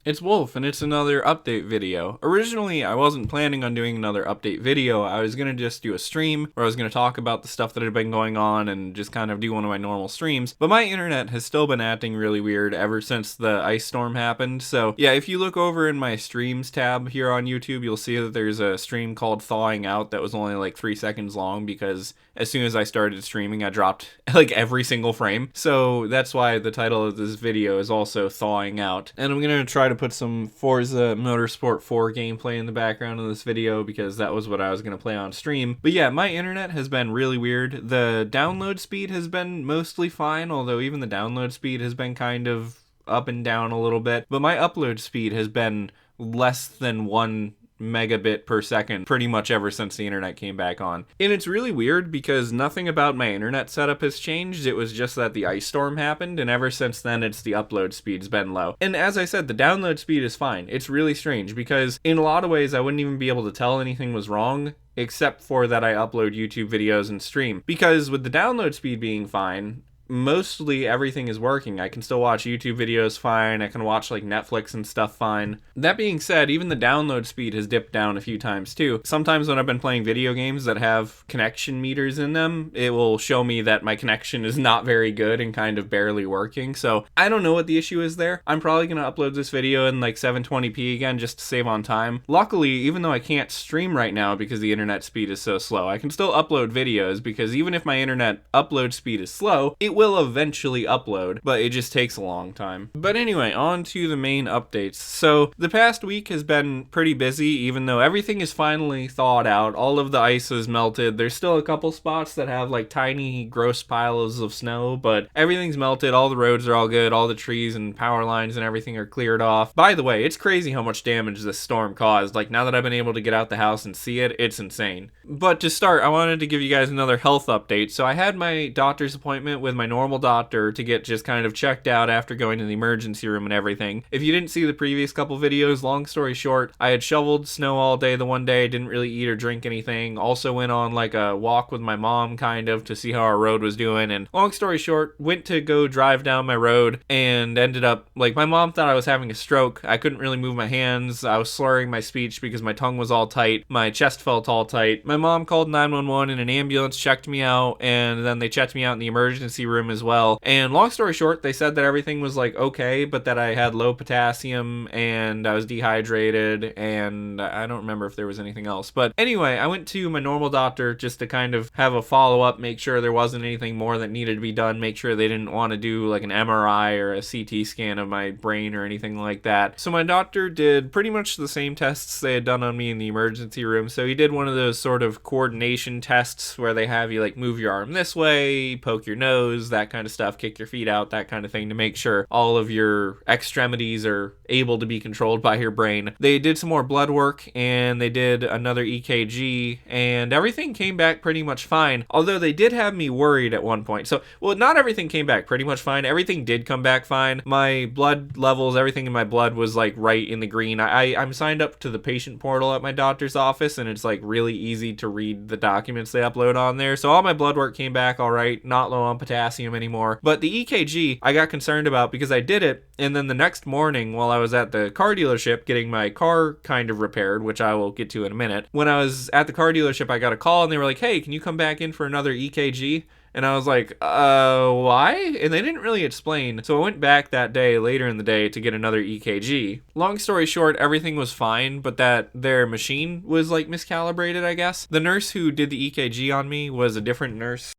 It's Wolf, and it's another update video. Originally, I wasn't planning on doing another update video. I was going to just do a stream where I was going to talk about the stuff that had been going on and just kind of do one of my normal streams. But my internet has still been acting really weird ever since the ice storm happened. So yeah, if you look over in my streams tab here on YouTube, you'll see that there's a stream called Thawing Out that was only like 3 seconds long because as soon as I started streaming, I dropped like every single frame. So that's why the title of this video is also Thawing Out. And I'm going to try to put some Forza Motorsport 4 gameplay in the background of this video because that was what I was going to play on stream. But yeah, my internet has been really weird. The download speed has been mostly fine, although even the download speed has been kind of up and down a little bit. But my upload speed has been less than 1 megabit per second pretty much ever since the internet came back on. And it's really weird because nothing about my internet setup has changed. It was just that the ice storm happened, and ever since then it's the upload speed's been low. And as I said, the download speed is fine. It's really strange because in a lot of ways I wouldn't even be able to tell anything was wrong except for that I upload YouTube videos and stream. Because with the download speed being fine, mostly everything is working. I can still watch YouTube videos fine. I can watch like Netflix and stuff fine. That being said, even the download speed has dipped down a few times too. Sometimes when I've been playing video games that have connection meters in them, it will show me that my connection is not very good and kind of barely working. So I don't know what the issue is there. I'm probably going to upload this video in like 720p again just to save on time. Luckily, even though I can't stream right now because the internet speed is so slow, I can still upload videos because even if my internet upload speed is slow, it will eventually upload, but it just takes a long time. But anyway, on to the main updates. So the past week has been pretty busy, even though everything is finally thawed out. All of the ice is melted. There's still a couple spots that have like tiny gross piles of snow, but everything's melted. All the roads are all good. All the trees and power lines and everything are cleared off. By the way, it's crazy how much damage this storm caused. Like now that I've been able to get out the house and see it, it's insane. But to start, I wanted to give you guys another health update. So I had my doctor's appointment with my normal doctor to get just kind of checked out after going to the emergency room and everything. If you didn't see the previous couple videos, long story short, I had shoveled snow all day the one day, didn't really eat or drink anything. Also went on like a walk with my mom kind of to see how our road was doing, and long story short, went to go drive down my road and ended up like my mom thought I was having a stroke. I couldn't really move my hands. I was slurring my speech because my tongue was all tight. My chest felt all tight. My mom called 911 and an ambulance checked me out, and then they checked me out in the emergency room as well. And long story short, they said that everything was like okay, but that I had low potassium and I was dehydrated, and I don't remember if there was anything else. But anyway, I went to my normal doctor just to kind of have a follow-up, make sure there wasn't anything more that needed to be done, make sure they didn't want to do like an MRI or a CT scan of my brain or anything like that. So my doctor did pretty much the same tests they had done on me in the emergency room. So he did one of those sort of coordination tests where they have you like move your arm this way, poke your nose, that kind of stuff, kick your feet out, that kind of thing, to make sure all of your extremities are able to be controlled by your brain. They did some more blood work and they did another EKG, and everything came back pretty much fine, although they did have me worried at one point. So, well, not everything came back pretty much fine. Everything did come back fine. My blood levels, everything in my blood was like right in the green. I'm signed up to the patient portal at my doctor's office, and it's like really easy to read the documents they upload on there. So all my blood work came back all right, not low on potassium anymore. But the EKG I got concerned about because I did it, and then the next morning while I was at the car dealership getting my car kind of repaired, which I will get to in a minute, when I was at the car dealership I got a call and they were like, hey, can you come back in for another EKG? And I was like, why? And they didn't really explain. So I went back that day, later in the day, to get another EKG. Long story short, everything was fine, but that their machine was like miscalibrated, I guess. The nurse who did the EKG on me was a different nurse.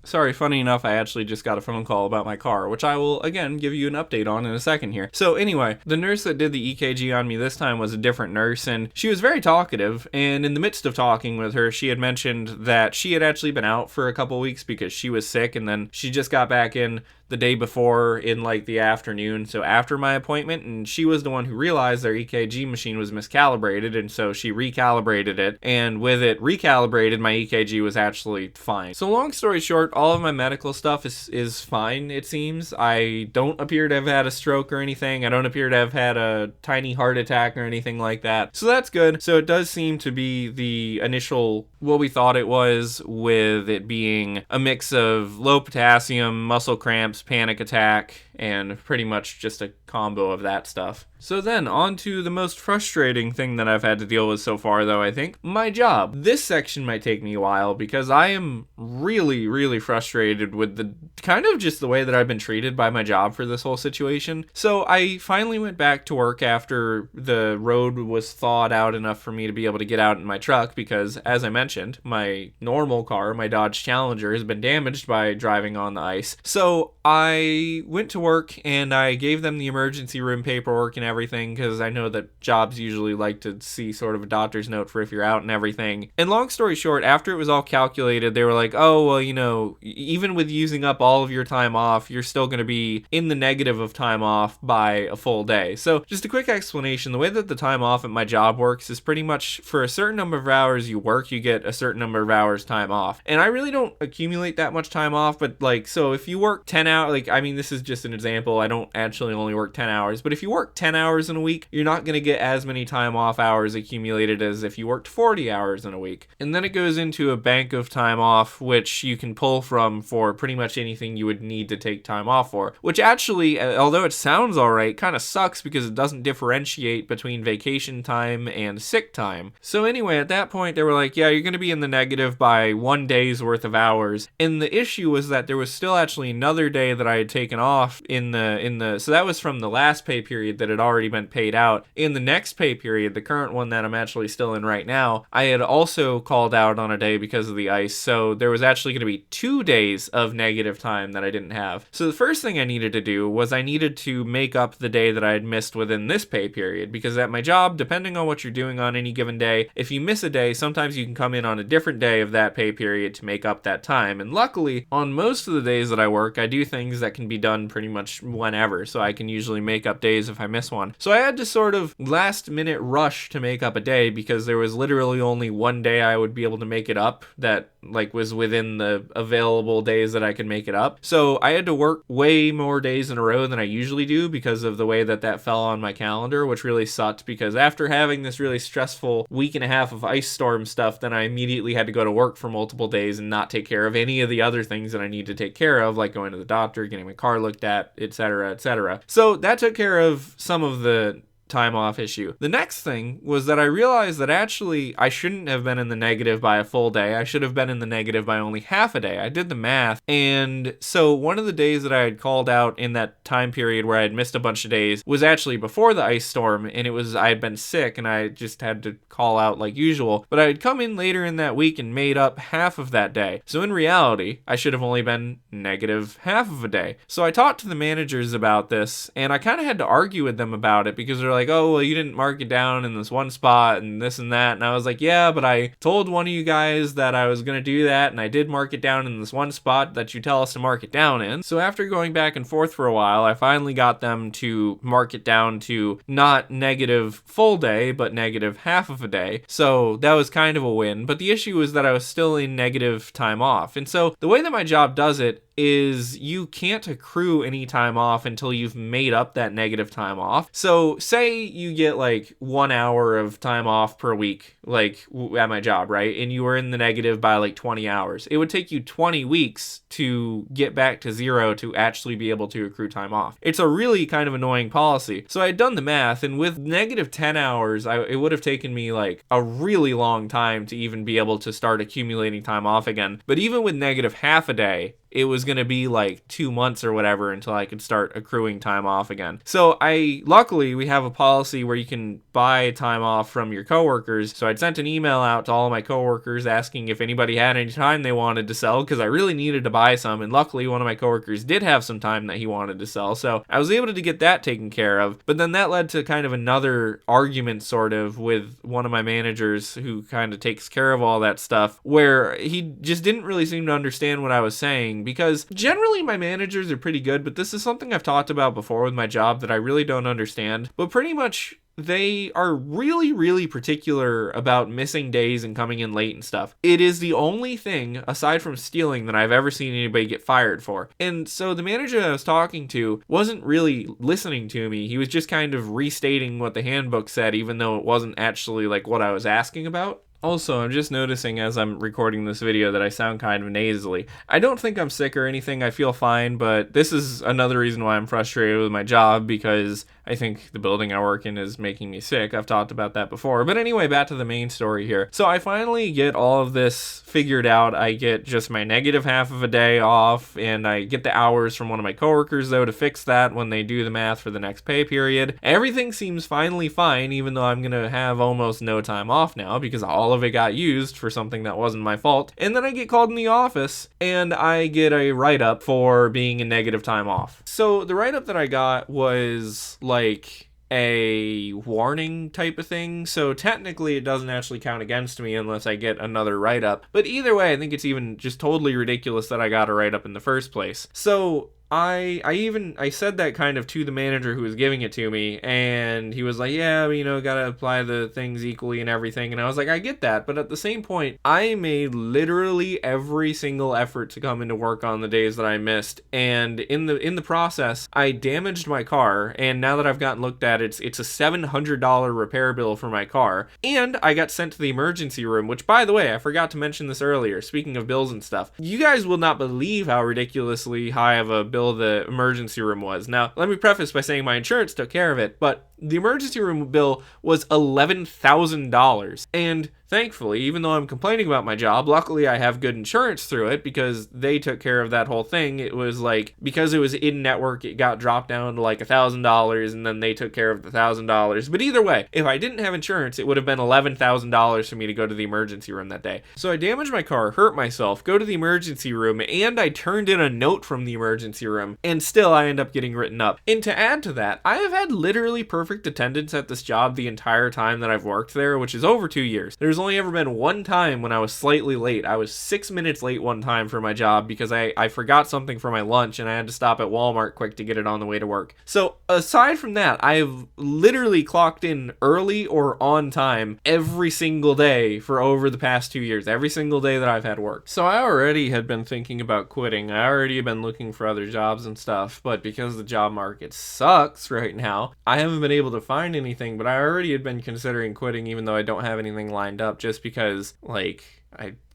Sorry, funny enough, I actually just got a phone call about my car, which I will, again, give you an update on in a second here. So anyway, the nurse that did the EKG on me this time was a different nurse, and she was very talkative, and in the midst of talking with her, she had mentioned that she had actually been out for a couple weeks because she was sick, and then she just got back in the day before in like the afternoon, so after my appointment, and she was the one who realized their EKG machine was miscalibrated, and so she recalibrated it, and with it recalibrated, my EKG was actually fine. So long story short, all of my medical stuff is fine, it seems. I don't appear to have had a stroke or anything. I don't appear to have had a tiny heart attack or anything like that, so that's good. So it does seem to be the initial, what we thought it was, with it being a mix of low potassium, muscle cramps, almost panic attack, and pretty much just a combo of that stuff. So then, on to the most frustrating thing that I've had to deal with so far, though, I think. My job. This section might take me a while because I am really, really frustrated with the kind of just the way that I've been treated by my job for this whole situation. So I finally went back to work after the road was thawed out enough for me to be able to get out in my truck because, as I mentioned, my normal car, my Dodge Challenger, has been damaged by driving on the ice. So I went to work and I gave them the emergency room paperwork and everything because I know that jobs usually like to see sort of a doctor's note for if you're out and everything. And long story short, after it was all calculated, they were like, oh, well, you know, even with using up all of your time off, you're still going to be in the negative of time off by a full day. So just a quick explanation, the way that the time off at my job works is pretty much for a certain number of hours you work, you get a certain number of hours time off. And I really don't accumulate that much time off, but like, so if you work 10 hours, like, I mean, this is just an example, I don't actually only work 10 hours, but if you work 10 hours in a week, you're not going to get as many time off hours accumulated as if you worked 40 hours in a week. And then it goes into a bank of time off, which you can pull from for pretty much anything you would need to take time off for, which actually, although it sounds all right, kind of sucks because it doesn't differentiate between vacation time and sick time. So anyway, at that point, they were like, yeah, you're going to be in the negative by 1 day's worth of hours. And the issue was that there was still actually another day that I had taken off so that was from the last pay period that had already been paid out. In the next pay period, the current one that I'm actually still in right now, I had also called out on a day because of the ice. So there was actually going to be 2 days of negative time that I didn't have. So the first thing I needed to do was I needed to make up the day that I had missed within this pay period, because at my job, depending on what you're doing on any given day, if you miss a day, sometimes you can come in on a different day of that pay period to make up that time. And luckily, on most of the days that I work, I do things that can be done pretty much whenever, so I can usually make up days if I miss one. So I had to sort of last minute rush to make up a day because there was literally only 1 day I would be able to make it up that like was within the available days that I could make it up. So I had to work way more days in a row than I usually do because of the way that fell on my calendar, which really sucked because after having this really stressful week and a half of ice storm stuff, then I immediately had to go to work for multiple days and not take care of any of the other things that I need to take care of, like going to the doctor, getting my car looked at, etc., etc. So that took care of some of the time off issue. The next thing was that I realized that actually I shouldn't have been in the negative by a full day. I should have been in the negative by only half a day. I did the math. And so one of the days that I had called out in that time period where I had missed a bunch of days was actually before the ice storm, and I had been sick and I just had to call out like usual. But I had come in later in that week and made up half of that day. So in reality, I should have only been negative half of a day. So I talked to the managers about this, and I kind of had to argue with them about it because they're like, oh, well, you didn't mark it down in this one spot and this and that. And I was like, yeah, but I told one of you guys that I was going to do that, and I did mark it down in this one spot that you tell us to mark it down in. So after going back and forth for a while, I finally got them to mark it down to not negative full day, but negative half of a day. So that was kind of a win. But the issue was that I was still in negative time off. And so the way that my job does it is you can't accrue any time off until you've made up that negative time off. So say you get like 1 hour of time off per week, like at my job, right? And you were in the negative by like 20 hours. It would take you 20 weeks to get back to zero to actually be able to accrue time off. It's a really kind of annoying policy. So I had done the math, and with negative 10 hours, it would have taken me like a really long time to even be able to start accumulating time off again. But even with negative half a day, it was going to be like 2 months or whatever until I could start accruing time off again. So luckily we have a policy where you can buy time off from your coworkers. So I'd sent an email out to all of my coworkers asking if anybody had any time they wanted to sell, because I really needed to buy some. And luckily one of my coworkers did have some time that he wanted to sell. So I was able to get that taken care of. But then that led to kind of another argument sort of with one of my managers who kind of takes care of all that stuff, where he just didn't really seem to understand what I was saying. Because generally my managers are pretty good, but this is something I've talked about before with my job that I really don't understand. But pretty much they are really, really particular about missing days and coming in late and stuff. It is the only thing, aside from stealing, that I've ever seen anybody get fired for. And so the manager that I was talking to wasn't really listening to me. He was just kind of restating what the handbook said, even though it wasn't actually like what I was asking about. Also, I'm just noticing as I'm recording this video that I sound kind of nasally. I don't think I'm sick or anything, I feel fine, but this is another reason why I'm frustrated with my job, because I think the building I work in is making me sick. I've talked about that before. But anyway, back to the main story here. So I finally get all of this figured out. I get just my negative half of a day off, and I get the hours from one of my coworkers, though, to fix that when they do the math for the next pay period. Everything seems finally fine, even though I'm going to have almost no time off now, because all of it got used for something that wasn't my fault. And then I get called in the office, and I get a write-up for being in negative time off. So the write-up that I got was like a warning type of thing, so technically it doesn't actually count against me unless I get another write-up. But either way, I think it's even just totally ridiculous that I got a write-up in the first place. So I said that kind of to the manager who was giving it to me, and he was like, yeah, gotta apply the things equally and everything. And I was like, I get that, but at the same point, I made literally every single effort to come into work on the days that I missed, and in the process, I damaged my car, and now that I've gotten looked at, it's a $700 repair bill for my car, and I got sent to the emergency room, which, by the way, I forgot to mention this earlier, speaking of bills and stuff. You guys will not believe how ridiculously high of a bill the emergency room was. Now, let me preface by saying my insurance took care of it, but the emergency room bill was $11,000. And thankfully, even though I'm complaining about my job, luckily I have good insurance through it because they took care of that whole thing. It was like, because it was in network, it got dropped down to like $1,000, and then they took care of the $1,000. But either way, if I didn't have insurance, it would have been $11,000 for me to go to the emergency room that day. So I damaged my car, hurt myself, go to the emergency room, and I turned in a note from the emergency room, and still I end up getting written up. And to add to that, I have had literally perfect attendance at this job the entire time that I've worked there, which is over 2 years. There's only ever been one time when I was slightly late. I was 6 minutes late one time for my job because I forgot something for my lunch and I had to stop at Walmart quick to get it on the way to work. So aside from that, I've literally clocked in early or on time every single day for over the past 2 years, every single day that I've had work. So I already had been thinking about quitting. I already had been looking for other jobs and stuff, but because the job market sucks right now, I haven't been able to find anything, but I already had been considering quitting even though I don't have anything lined up, just because I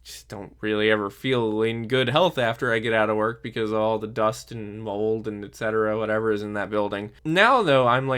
just don't really ever feel in good health after I get out of work because of all the dust and mold and etc. whatever is in that building. Now though, I'm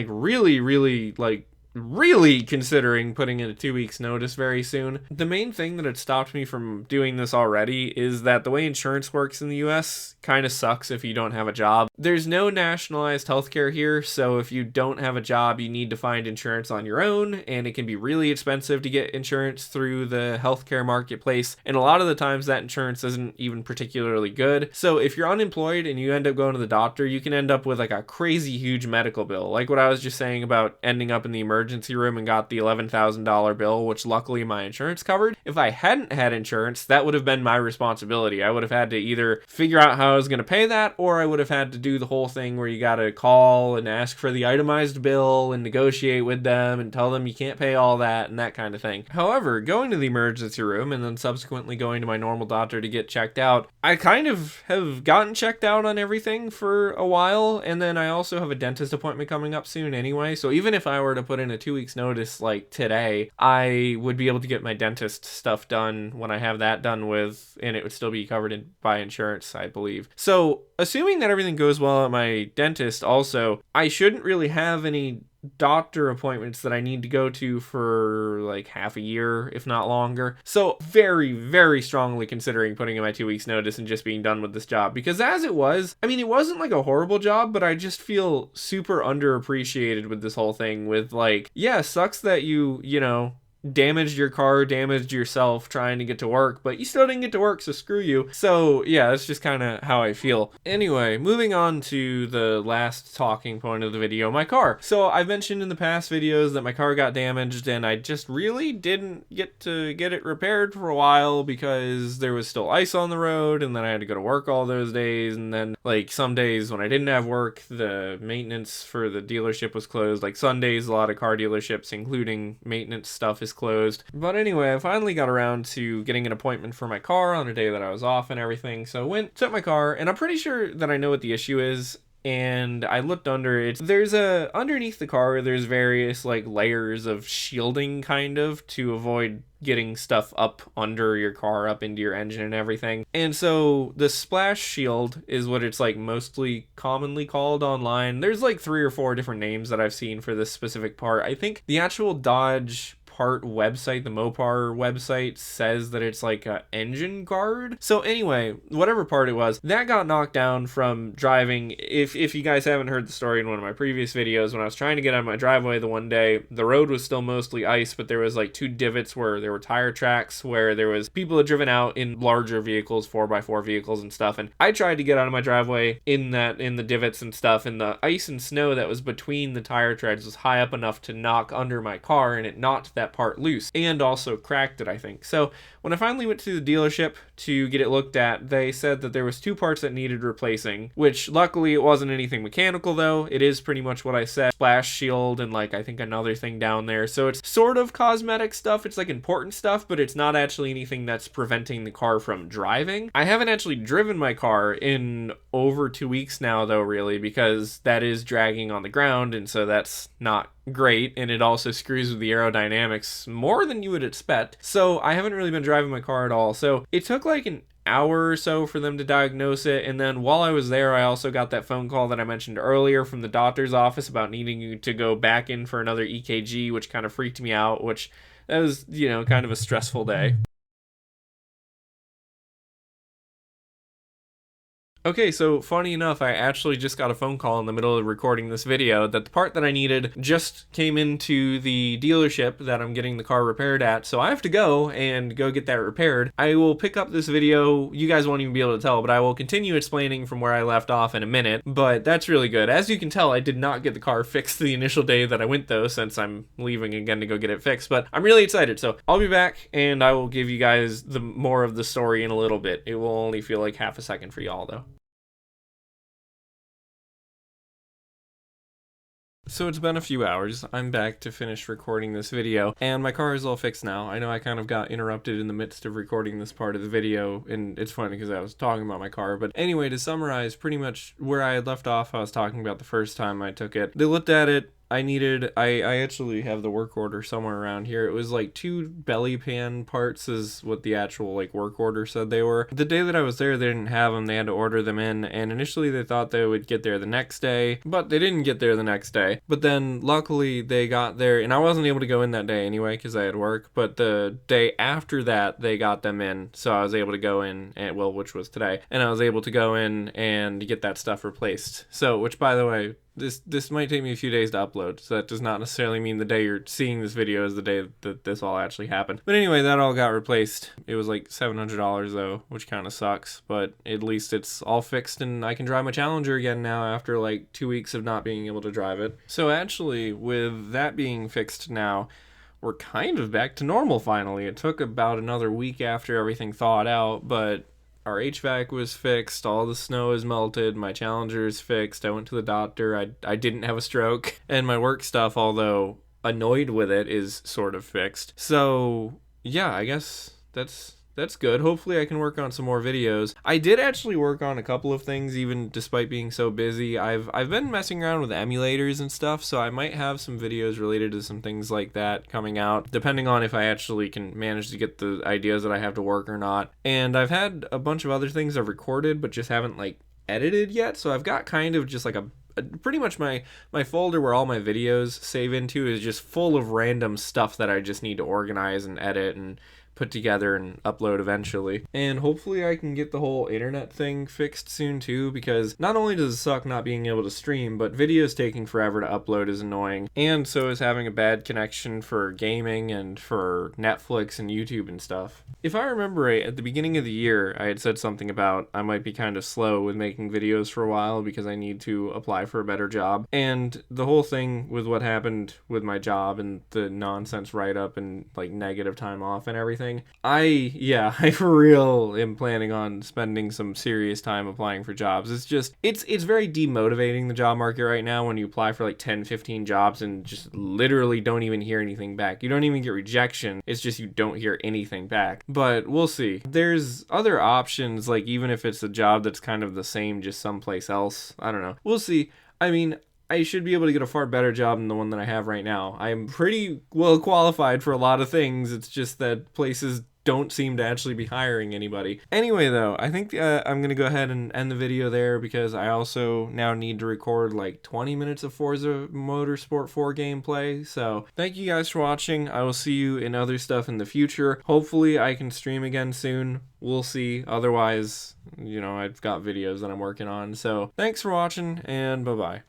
really considering putting in a 2 weeks notice very soon. The main thing that had stopped me from doing this already is that the way insurance works in the US kind of sucks if you don't have a job. There's no nationalized healthcare here, so if you don't have a job, you need to find insurance on your own, and it can be really expensive to get insurance through the healthcare marketplace, and a lot of the times that insurance isn't even particularly good. So if you're unemployed and you end up going to the doctor, you can end up with like a crazy huge medical bill, like what I was just saying about ending up in the emergency room and got the $11,000 bill, which luckily my insurance covered. If I hadn't had insurance, that would have been my responsibility. I would have had to either figure out how I was going to pay that, or I would have had to do the whole thing where you got to call and ask for the itemized bill and negotiate with them and tell them you can't pay all that and that kind of thing. However, going to the emergency room and then subsequently going to my normal doctor to get checked out, I kind of have gotten checked out on everything for a while, and then I also have a dentist appointment coming up soon anyway, so even if I were to put in a 2 weeks notice like today, I would be able to get my dentist stuff done when I have that done with, and it would still be covered by insurance, I believe. So assuming that everything goes well at my dentist also, I shouldn't really have any doctor appointments that I need to go to for like half a year, if not longer. So very strongly considering putting in my 2 weeks notice and just being done with this job, because as it was, I mean, it wasn't like a horrible job, but I just feel super underappreciated with this whole thing with like, yeah, sucks that you damaged your car, damaged yourself trying to get to work, but you still didn't get to work, so screw you. So yeah, that's just kind of how I feel. Anyway, moving on to the last talking point of the video, my car. So I've mentioned in the past videos that my car got damaged and I just really didn't get to get it repaired for a while because there was still ice on the road, and then I had to go to work all those days, and then like some days when I didn't have work, the maintenance for the dealership was closed. Like Sundays, a lot of car dealerships, including maintenance stuff, is closed. But anyway, I finally got around to getting an appointment for my car on a day that I was off and everything. So went, took my car, and I'm pretty sure that I know what the issue is. and I looked under it. There's underneath the car, there's various like layers of shielding kind of to avoid getting stuff up under your car, up into your engine and everything. And so the splash shield is what it's like mostly commonly called online. There's like 3 or 4 different names that I've seen for this specific part. I think the actual Dodge part website, the Mopar website, says that it's like a engine guard. So anyway, whatever part it was, that got knocked down from driving. If you guys haven't heard the story in one of my previous videos, when I was trying to get out of my driveway the one day, the road was still mostly ice, but there was like 2 divots where there were tire tracks, where there was people had driven out in larger vehicles, 4x4 vehicles and stuff, and I tried to get out of my driveway in the divots and stuff, and the ice and snow that was between the tire treads was high up enough to knock under my car, and it knocked that part loose and also cracked it, I think. So when I finally went to the dealership to get it looked at, they said that there was 2 parts that needed replacing, which luckily it wasn't anything mechanical though. It is pretty much what I said, splash shield and like I think another thing down there. So it's sort of cosmetic stuff. It's like important stuff, but it's not actually anything that's preventing the car from driving. I haven't actually driven my car in over 2 weeks now though, really, because that is dragging on the ground, and so that's not great, and it also screws with the aerodynamics more than you would expect. So I haven't really been driving my car at all. So it took like an hour or so for them to diagnose it, and then while I was there I also got that phone call that I mentioned earlier from the doctor's office about needing to go back in for another EKG, which kind of freaked me out, which that was, you know, kind of a stressful day. Okay, so funny enough, I actually just got a phone call in the middle of recording this video that the part that I needed just came into the dealership that I'm getting the car repaired at, so I have to go get that repaired. I will pick up this video, you guys won't even be able to tell, but I will continue explaining from where I left off in a minute, but that's really good. As you can tell, I did not get the car fixed the initial day that I went though, since I'm leaving again to go get it fixed, but I'm really excited, so I'll be back and I will give you guys the more of the story in a little bit. It will only feel like half a second for y'all though. So it's been a few hours. I'm back to finish recording this video, and my car is all fixed now. I know I kind of got interrupted in the midst of recording this part of the video, and it's funny because I was talking about my car. But anyway, to summarize, pretty much where I had left off, I was talking about the first time I took it. They looked at it. I actually have the work order somewhere around here. It was like 2 belly pan parts is what the actual like work order said they were. The day that I was there, they didn't have them. They had to order them in, and initially they thought they would get there the next day, but they didn't get there the next day. But then luckily they got there, and I wasn't able to go in that day anyway because I had work, but the day after that they got them in, so I was able to go in, and well, which was today, and I was able to go in and get that stuff replaced. So, which by the way, this might take me a few days to upload, so that does not necessarily mean the day you're seeing this video is the day that this all actually happened. But anyway, that all got replaced. It was like $700 though, which kind of sucks, but at least it's all fixed and I can drive my Challenger again now after like 2 weeks of not being able to drive it. So actually, with that being fixed now, we're kind of back to normal finally. It took about another week after everything thawed out, but our HVAC was fixed, all the snow is melted, my Challenger is fixed, I went to the doctor, I didn't have a stroke, and my work stuff, although annoyed with it, is sort of fixed. So yeah, I guess that's good. Hopefully I can work on some more videos. I did actually work on a couple of things even despite being so busy. I've been messing around with emulators and stuff, so I might have some videos related to some things like that coming out, depending on if I actually can manage to get the ideas that I have to work or not. And I've had a bunch of other things I've recorded but just haven't like edited yet, so I've got kind of just like a pretty much my folder where all my videos save into is just full of random stuff that I just need to organize and edit and put together and upload eventually. And hopefully I can get the whole internet thing fixed soon too, because not only does it suck not being able to stream, but videos taking forever to upload is annoying, and so is having a bad connection for gaming and for Netflix and YouTube and stuff. If I remember right, at the beginning of the year I had said something about I might be kind of slow with making videos for a while because I need to apply for a better job, and the whole thing with what happened with my job and the nonsense write-up and like negative time off and everything, thing. I for real am planning on spending some serious time applying for jobs. It's very demotivating, the job market right now, when you apply for like 10, 15 jobs and just literally don't even hear anything back. You don't even get rejection. It's just you don't hear anything back. But we'll see. There's other options, like even if it's a job that's kind of the same, just someplace else. I don't know. We'll see. I mean, I should be able to get a far better job than the one that I have right now. I'm pretty well qualified for a lot of things. It's just that places don't seem to actually be hiring anybody. Anyway, though, I think I'm going to go ahead and end the video there, because I also now need to record like 20 minutes of Forza Motorsport 4 gameplay. So thank you guys for watching. I will see you in other stuff in the future. Hopefully I can stream again soon. We'll see. Otherwise, I've got videos that I'm working on. So thanks for watching, and bye-bye.